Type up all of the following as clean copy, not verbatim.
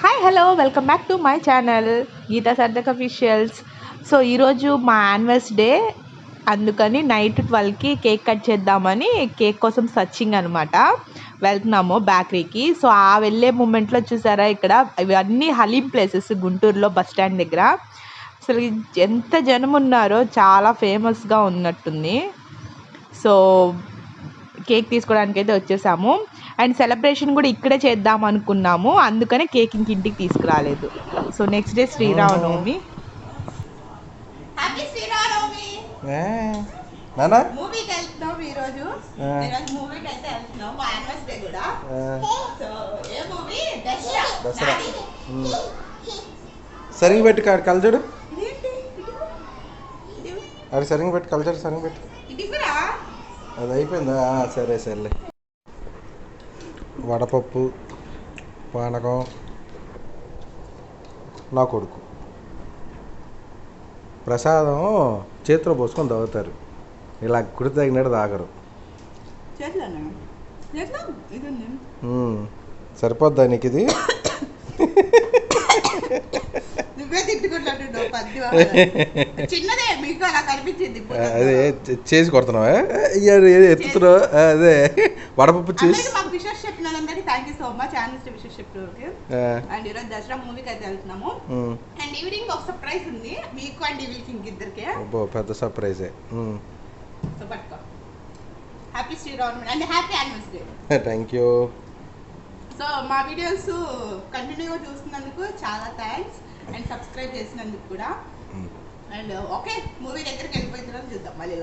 Hi hello welcome back to my channel Geeta Sardak officials. So ఈరోజు మా anniversary day, అందుకని night 12కి కేక్ కట్ చేద్దామని కేక్ కోసం సర్చింగ్ అనమాట. వెళ్తున్నాము బేకరీకి. సో ఆ వెళ్ళే మూమెంట్లో చూసారా, ఇక్కడ ఇవన్నీ హలీం ప్లేసెస్ గుంటూరులో బస్ స్టాండ్ దగ్గర. అసలు ఎంత జనం ఉన్నారో, చాలా ఫేమస్గా ఉన్నట్టుంది. సో కేక్ తీసుకోవడానికి అయితే వచ్చేసాము. అండ్ సెలబ్రేషన్ కూడా ఇక్కడే చేద్దాం అనుకున్నాము, అందుకనే కేక్ ఇంటికి తీసుకురాలేదు. So next day Sriramanavami. మూవీకి వెళ్తున్నాం ఈరోజు. మూవీకి అయితే వెళ్తున్నాం, మా యానివర్సరీ కూడా. సో ఏ మూవీ? దసరా. సరిగ్గా పెట్టి కలచడు, అది సరిగ్గా పెట్టి కలచడు, సరిగ్గా పెట్టి. అది అయిపోయిందా? సరే సర్లే. వడపప్పు, పానకం, నా కొడుకు ప్రసాదం చేతిలో పోసుకొని తాగుతారు. ఇలా కుడి తగినట్టు తాగరు. సరిపోద్దా నీకు ఇది? అదే చేసి కొడుతున్నావా? ఎత్తుతున్నావు. అదే వడపప్పు చేసి. Thank you so much wishes చెప్పినోరికి. అండ్ ఈరోజు దసరా మూవీకి అయితే వెళ్తున్నాము. అండ్ ఈవినింగ్ ఒక సర్ప్రైజ్ ఉంది మీకు అండ్ ఈవినింగ్ ఇద్దరికి. పెద్ద సర్ప్రైజే. సో పట్టుకో. Happy Sriramanavami and happy anniversary. Thank you. So మా వీడియోస్ కంటిన్యూగా చూస్తున్నందుకు చాలా థ్యాంక్స్, అండ్ సబ్స్క్రైబ్ చేసినందుకు కూడా. అండ్ ఓకే, మూవీ దగ్గరికి వెళ్ళిపోతున్నాం, చూద్దాం మళ్ళీ.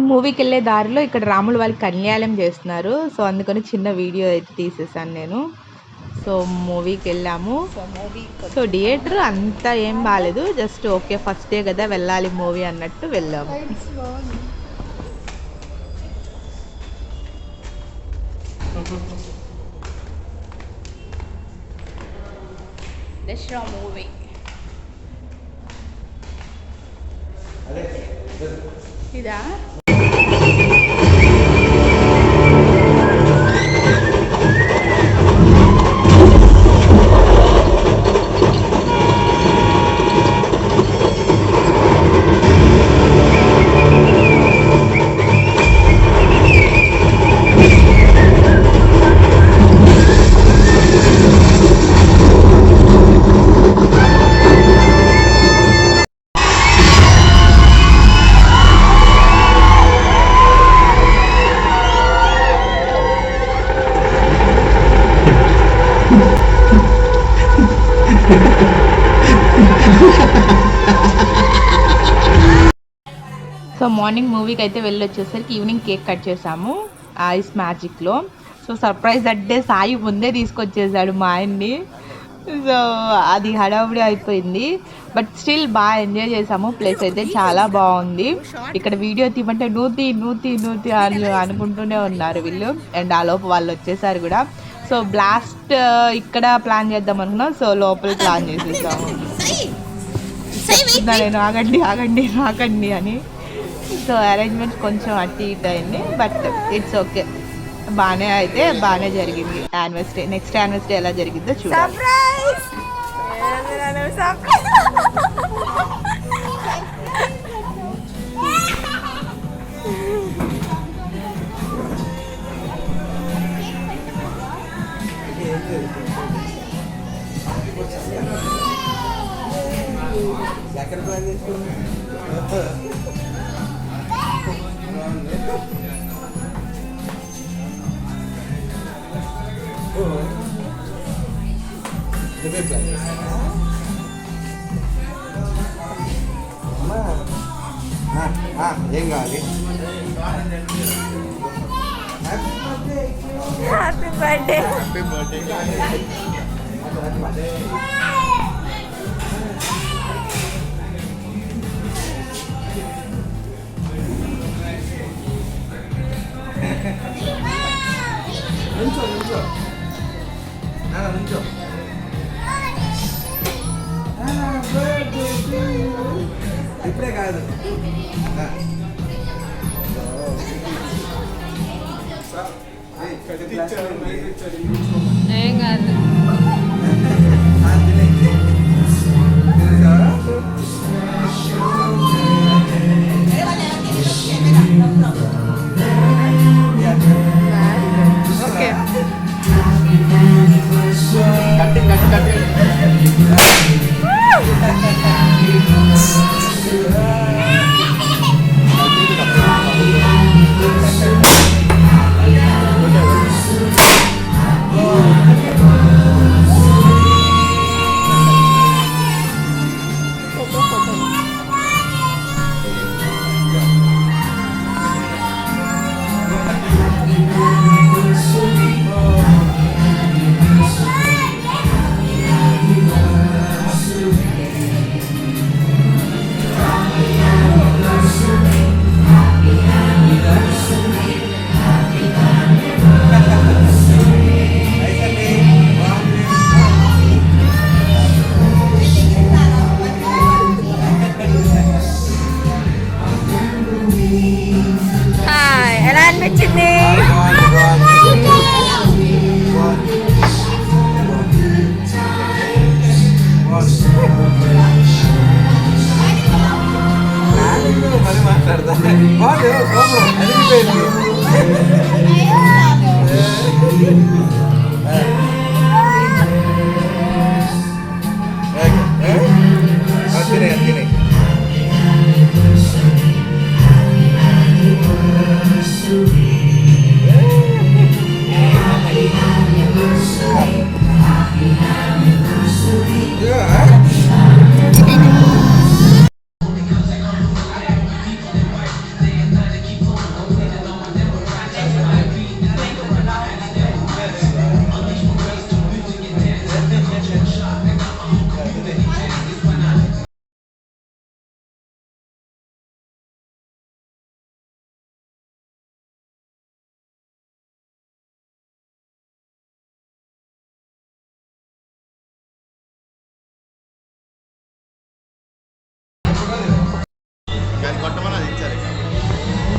మూవీకి వెళ్ళే దారిలో ఇక్కడ రాములు వాళ్ళకి కళ్యాణం చేస్తున్నారు. సో అందుకని చిన్న వీడియో అయితే తీసేసాను నేను. సో మూవీకి వెళ్ళాము. సో థియేటర్ అంతా ఏం బాగాలేదు, జస్ట్ ఓకే ఫస్ట్ డే కదా వెళ్ళాలి మూవీ అన్నట్టు వెళ్ళాము. దసరా మూవీ ఇదా? సో మార్నింగ్ మూవీకి అయితే వెళ్ళి వచ్చేసరికి ఈవినింగ్ కేక్ కట్ చేసాము ఐస్ మ్యాజిక్లో. సో సర్ప్రైజ్ అంటే సాయి ముందే తీసుకొచ్చేసాడు మా ఆయన్ని. సో అది హడావుడి అయిపోయింది, బట్ స్టిల్ బాగా ఎంజాయ్ చేసాము. ప్లేస్ అయితే చాలా బాగుంది. ఇక్కడ వీడియో తీయమంటే నూతి అని అనుకుంటూనే ఉన్నారు వీళ్ళు. అండ్ ఆ లోపు వాళ్ళు వచ్చేసారు కూడా. సో బ్లాస్ట్ ఇక్కడ ప్లాన్ చేద్దాం అనుకున్నాం, సో లోపల ప్లాన్ చేసేసాము. నేను ఆగండి అని. సో అరేంజ్మెంట్స్ కొంచెం అటు ఇటు అయింది, బట్ ఇట్స్ ఓకే. బాగానే జరిగింది యానివర్సరీ. నెక్స్ట్ యానివర్సరీ ఎలా జరిగిందో చూడాలి. ఏం కావాలి? Happy birthday. ఇప్పుడే కాదు, ఏం కాదు.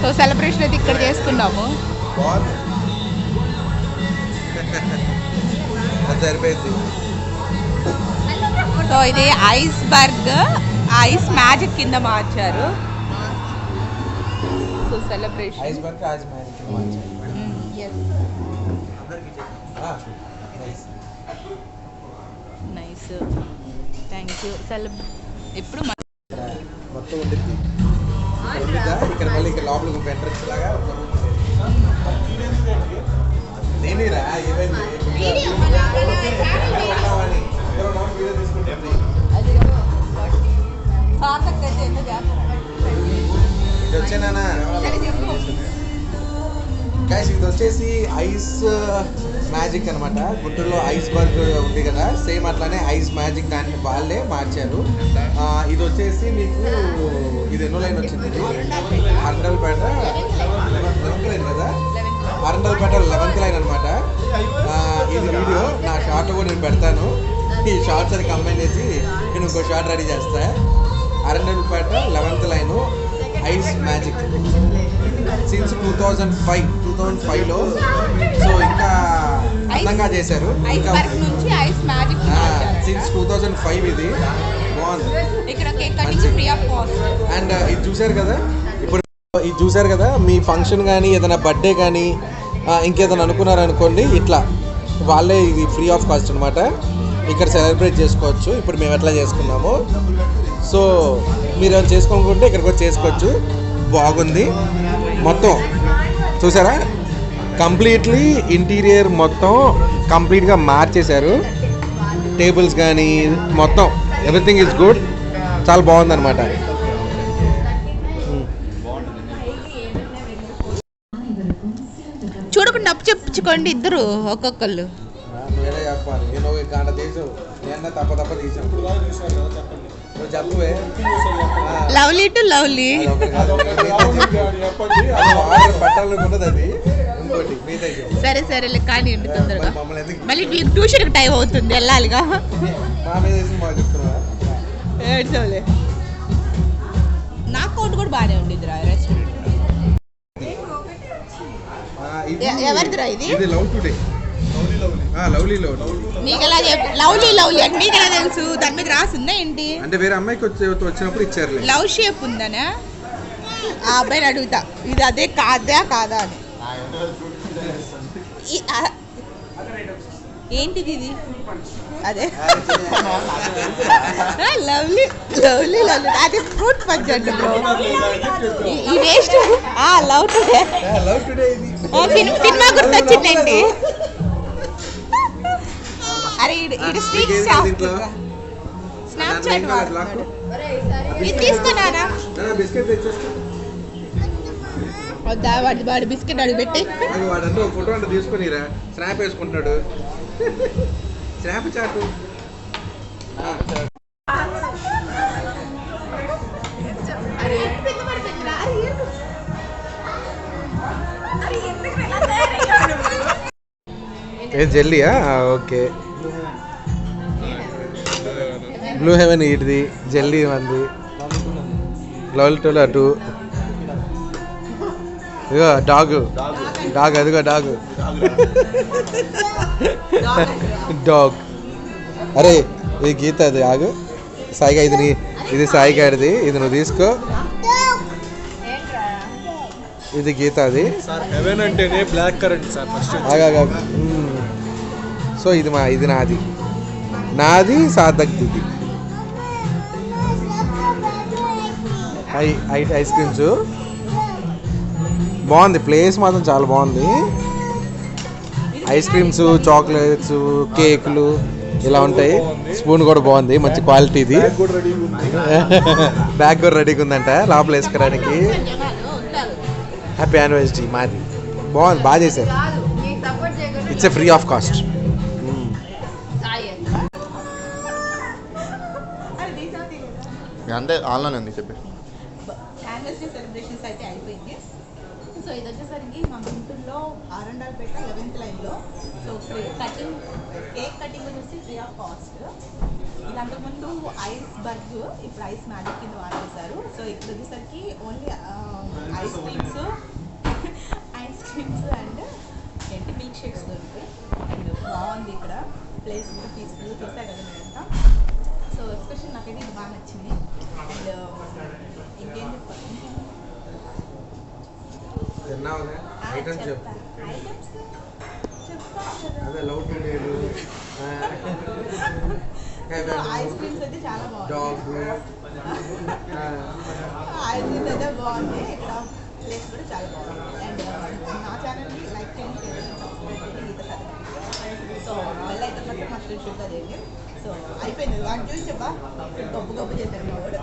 సో సెలబ్రేషన్ అయితే ఇక్కడ చేసుకున్నాము. సరిపోయింది. సో ఇది ఐస్బర్గ్ ఐస్ మ్యాజిక్ కింద మార్చారు. So celebration iceberg ice magic కింద మార్చారు. Nice, thank you. ఇప్పుడు మొత్తం ఉండిద్ది ఇక్కడ, మళ్ళీ ఇక్కడ లోపలికి ఒక ఎంట్రన్స్ లాగా నేనేరా ఏమైంది ఇది వచ్చేనా గైస్, ఇది వచ్చేసి ఐస్ మ్యాజిక్ అనమాట. గుంటూరులో ఐస్బర్గ్ ఉంది కదా, సేమ్ అట్లానే ఐస్ మ్యాజిక్ దాన్ని వాళ్ళే మార్చారు. ఇది వచ్చేసి మీకు ఇది ఎన్నో లైన్ వచ్చింది, ఇది అరండల్పేట 11th లైన్ కదా, అరండల్పేట 11th లైన్ అనమాట. ఇది వీడియో నా షార్ట్ కూడా నేను పెడతాను. ఈ షార్ట్స్ అని కంబైన్ చేసి నేను ఇంకో షార్ట్ రెడీ చేస్తా. Arundelpet 11th line ice magic since 2005లో. సో ఇంకా అందంగా చేశారు. ఇంకా సిన్స్ 2005 ఇది బాగుంది. అండ్ ఇది చూసారు కదా, ఇప్పుడు ఇది చూసారు కదా, మీ ఫంక్షన్ కానీ ఏదైనా బర్త్డే కానీ ఇంకేదైనా అనుకున్నారనుకోండి, ఇట్లా వాళ్ళే ఇది ఫ్రీ ఆఫ్ కాస్ట్ అనమాట. ఇక్కడ సెలబ్రేట్ చేసుకోవచ్చు. ఇప్పుడు మేము ఎట్లా చేసుకున్నాము. సో మీరు ఏమైనా చేసుకోనుకుంటే ఇక్కడికి వచ్చి చేసుకోవచ్చు. బాగుంది. మొత్తం చూసారా, కంప్లీట్లీ ఇంటీరియర్ మొత్తం కంప్లీట్గా మార్చేశారు. టేబుల్స్ కానీ మొత్తం ఎవ్రీథింగ్ ఈజ్ గుడ్. చాలా బాగుందన్నమాట. చూడకుండా అప్పు చెప్పుకోండి ఇద్దరు ఒక్కొక్కళ్ళు. వేరే చెప్పాలి, నేను ఒక గంట తీసావు, నేను తప్ప తీసాను. చెప్పవే లవ్లీ టు లవ్లీ పెట్టాలనుకున్నది అది. ఇంకోటి సరే సరేలే కానీ తొందరగా, మళ్ళీ ట్యూషన్కి టైం అవుతుంది, వెళ్ళాలిగా. మా మీద బాగా చెప్తున్నా. ఏడ్చోలే, నా అకౌంట్ కూడా బాగానే ఉండిద్దిరా రెస్టారెంట్. ఎవరిదిరా ఇది? లవ్ టుడే, లవ్లీ నీకు ఎలా లవ్లీ లవ్లీ అంటే నీకు ఎలా తెలుసు? దాని మీద రాసిందా ఏంటి? అంటే వేరే అమ్మాయికి వచ్చినప్పుడు ఇచ్చారు. లవ్ షేప్ ఉందనా? ఆ అబ్బాయిని అడుగుతా, ఇది అదే కాదా అని. ఏంటిది ఇది? అదే లవ్లీ లవ్లీ లవ్లీ, అది ఫ్రూట్ పంచ్ అండి బ్రో. ఈ వేస్ట్ లవ్ టుడే సినిమా గుర్తొచ్చిందండి. అరే ఇది స్నాప్చాట్ వాడుతున్నాడు. ఇది తీసుకున్నారా? వద్దా, వాడి బిస్కెట్ అడిగి పెట్టి వాడంటే ఒక ఫోటో అంటే తీసుకునిరా, స్నాప్ వేసుకుంటున్నాడు. స్నాప్ చాటు జెల్లీయా? ఓకే, బ్లూ హెవెన్ ఇటుది, జెల్లీ మంది, లవ్లీటోలు అటు. ఇదిగో డాగ్, అదిగో డాగ్. అరే ఇది గీత, అది ఆగు. సాయిగా ఇది సాయిగాడిది, ఇది నువ్వు తీసుకో. ఇది గీత అది. సార్ హెవెన్ అంటేనే black currant sir first. So ఇది నాది సాదగ్ది. ఐస్ క్రీమ్స్ బాగుంది, ప్లేస్ మాత్రం చాలా బాగుంది. ఐస్ క్రీమ్స్, చాక్లెట్స్, కేకులు ఇలా ఉంటాయి. స్పూన్ కూడా బాగుంది, మంచి క్వాలిటీది. బ్యాగ్ కూడా రెడీగా ఉందంట లోపల వేసుకోవడానికి. హ్యాపీ యానివర్సరీ మాది. బాగుంది, బాగా చేశారు. It's free of cost. అంతే ఆన్లైన్ ఉంది చెప్పి. యానివర్సరీ సెలబ్రేషన్స్ అయితే అయిపోయింది. సో ఇది వచ్చేసరికి మా గుంటూరులో ఆరండాలపేట 11th లైన్లో. సో కేక్ కటింగ్ వచ్చేసి ఫ్రీ ఆఫ్ కాస్ట్. ఇది అంతకుముందు ఐస్ బర్గ్, ఇప్పుడు ఐస్ మ్యాజిక్ కింద వాడేశారు. సో ఇప్పుడు వచ్చేసరికి only ice creams and milk shakes దొరుకుతాయి. అండ్ బాగుంది ఇక్కడ ప్లేస్ కూడా పీస్ఫుల్ చూసారు కదా మీరంతా. సో ఎస్పెషల్ నాకైతే ఇది బాగా నచ్చింది. అండ్ ఇంకేం ఐటమ్స్ ఐస్ క్రీమ్స్ అయితే చాలా బాగుంది. ఐస్ క్రీమ్స్ అయితే బాగుంది. ఇక్కడ ప్లేస్ కూడా చాలా బాగుంది. అండ్ నా ఛానల్ని లైక్ చేయండి, షేర్ చేయండి, సబ్స్క్రైబ్ చేయండి. గీత సర్టిఫికేట్. సో మళ్ళీ అయితే మాత్రం మస్ట్ షూట్గా చేయండి. సో అయిపోయింది. వాటి చూసి చెప్పా గొప్ప చేశారు మా వాడు.